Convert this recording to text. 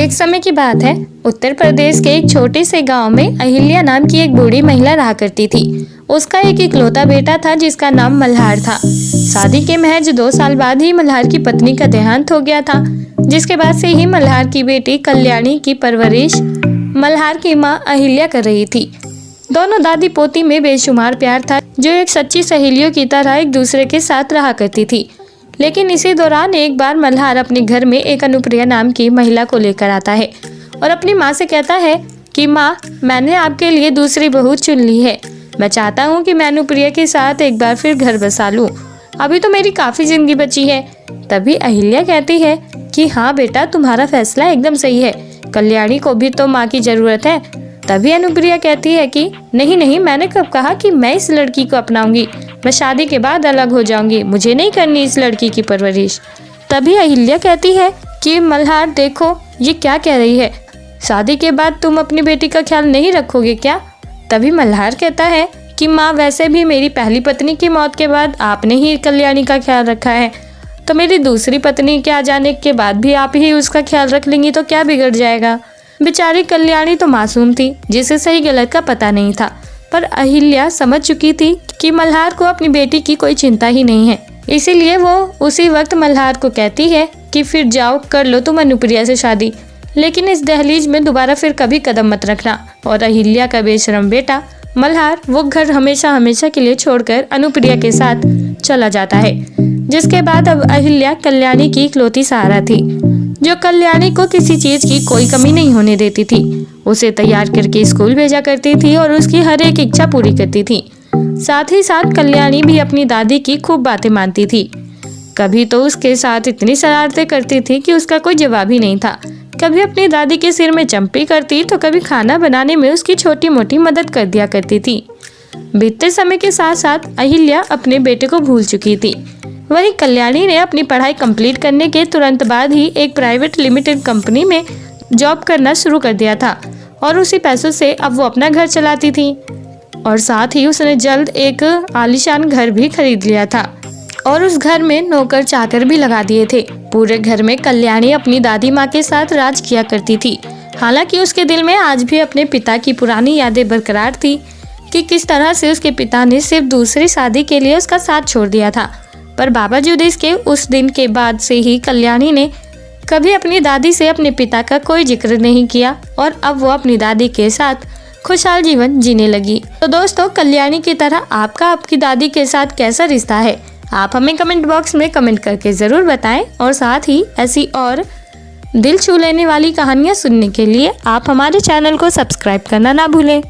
एक समय की बात है, उत्तर प्रदेश के एक छोटे से गांव में अहिल्या नाम की एक बूढ़ी महिला रहा करती थी। उसका एक इकलौता बेटा था जिसका नाम मल्हार था। शादी के महज 2 साल बाद ही मल्हार की पत्नी का देहांत हो गया था, जिसके बाद से ही मल्हार की बेटी कल्याणी की परवरिश मल्हार की माँ अहिल्या कर रही थी। दोनों दादी पोती में बेशुमार प्यार था, जो एक सच्ची सहेलियों की तरह एक दूसरे के साथ रहा करती थी। लेकिन इसी दौरान एक बार मल्हार अपने घर में एक अनुप्रिया नाम की महिला को लेकर आता है और अपनी माँ से कहता है कि माँ, मैंने आपके लिए दूसरी बहू चुन ली है। मैं चाहता हूँ कि मैं अनुप्रिया के साथ एक बार फिर घर बसा लूँ। अभी तो मेरी काफ़ी जिंदगी बची है। तभी अहिल्या कहती है कि हाँ बेटा, तुम्हारा फैसला एकदम सही है। कल्याणी को भी तो माँ की ज़रूरत है। तभी अनुप्रिया कहती है कि नहीं नहीं, मैंने कब कहा कि मैं इस लड़की को अपनाऊंगी। मैं शादी के बाद अलग हो जाऊंगी, मुझे नहीं करनी इस लड़की की परवरिश। तभी अहिल्या कहती है कि मल्हार, देखो ये क्या कह रही है, शादी के बाद तुम अपनी बेटी का ख्याल नहीं रखोगे क्या? तभी मल्हार कहता है कि माँ, वैसे भी मेरी पहली पत्नी की मौत के बाद आपने ही कल्याणी का ख्याल रखा है, तो मेरी दूसरी पत्नी के आ जाने के बाद भी आप ही उसका ख्याल रख लेंगी तो क्या बिगड़ जाएगा। बेचारी कल्याणी तो मासूम थी, जिसे सही गलत का पता नहीं था, पर अहिल्या समझ चुकी थी कि मल्हार को अपनी बेटी की कोई चिंता ही नहीं है। इसीलिए वो उसी वक्त मल्हार को कहती है कि फिर जाओ, कर लो तुम अनुप्रिया से शादी, लेकिन इस दहलीज में दोबारा फिर कभी कदम मत रखना। और अहिल्या का बेशरम बेटा मल्हार वो घर हमेशा हमेशा के लिए छोड़कर अनुप्रिया के साथ चला जाता है, जिसके बाद अब अहिल्या कल्याणी की इकलौती सहारा थी, जो कल्याणी को किसी चीज की कोई कमी नहीं होने देती थी। उसे तैयार करके स्कूल भेजा करती थी और उसकी हर एक इच्छा पूरी करती थी। साथ ही साथ कल्याणी भी अपनी दादी की खूब बातें मानती थी। कभी तो उसके साथ इतनी शरारतें करती थी कि उसका कोई जवाब ही नहीं था। कभी अपनी दादी के सिर में चंपी करती तो कभी खाना बनाने में उसकी छोटी मोटी मदद कर दिया करती थी। बीतते समय के साथ साथ अहिल्या अपने बेटे को भूल चुकी थी। वहीं कल्याणी ने अपनी पढ़ाई कंप्लीट करने के तुरंत बाद ही एक प्राइवेट लिमिटेड कंपनी में जॉब करना शुरू कर दिया था और उसी पैसों से अब वो अपना घर चलाती थी। और साथ ही उसने जल्द एक आलीशान घर भी खरीद लिया था और उस घर में नौकर चाकर भी लगा दिए थे। पूरे घर में कल्याणी अपनी दादी माँ के साथ राज किया करती थी। हालांकि उसके दिल में आज भी अपने पिता की पुरानी यादें बरकरार थी कि किस तरह से उसके पिता ने सिर्फ दूसरी शादी के लिए उसका साथ छोड़ दिया था। पर बावजूद इसके उस दिन के बाद से ही कल्याणी ने कभी अपनी दादी से अपने पिता का कोई जिक्र नहीं किया और अब वो अपनी दादी के साथ खुशहाल जीवन जीने लगी। तो दोस्तों, कल्याणी की तरह आपका आपकी दादी के साथ कैसा रिश्ता है, आप हमें कमेंट बॉक्स में कमेंट करके ज़रूर बताएं। और साथ ही ऐसी और दिल छू लेने वाली कहानियाँ सुनने के लिए आप हमारे चैनल को सब्सक्राइब करना ना भूलें।